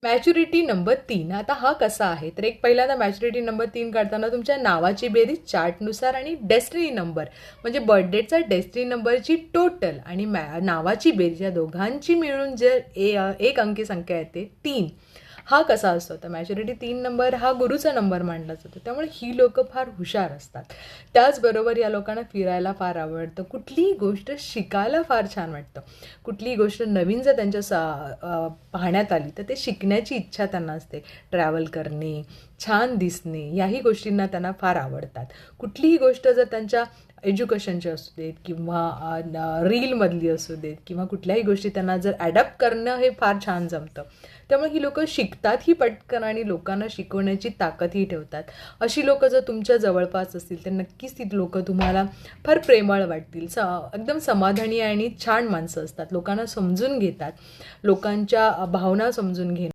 Maturity number 3. आता हा कसा आहे, तर एक पहिल्यांदा मॅच्युरिटी नंबर 3 काढताना तुमच्या नावाची बेरीज चार्टनुसार आणि डेस्टिनी नंबर म्हणजे बर्थडेचा डेस्टिनी नंबरची टोटल आणि नावाची बेरीज या दोघांची मिळून जे एक अंकी संख्या येते 3, हा कसा असतो. तर मॅच्युरिटी 3 नंबर हा गुरुचा नंबर मानला जातो. त्यामुळे ही लोक फार हुशार असतात. त्याचबरोबर या लोकांना फिरायला फार आवडतं, कुठलीही गोष्ट शिकायला फार छान वाटतं. कुठलीही गोष्ट नवीन जर त्यांच्या पाहण्यात आली तर ते शिकण्याची इच्छा त्यांना असते. ट्रॅव्हल करणे, छान दिसणे, याही गोष्टींना त्यांना फार आवडतात. कुठलीही गोष्ट जर त्यांच्या एज्युकेशनची असू देत किंवा रीलमधली असू देत किंवा कुठल्याही गोष्टी त्यांना जर ॲडॅप्ट करणं हे फार छान जमतं. त्यामुळे ही लोकं शिकतातही पटकन आणि लोकांना शिकवण्याची ताकदही ठेवतात. अशी लोकं जर तुमच्या जवळपास असतील तर नक्कीच ती लोकं तुम्हाला फार प्रेमळ वाटतील. एकदम समाधानी आणि छान माणसं असतात. लोकांना समजून घेतात. लोकांच्या भावना समजून घेणं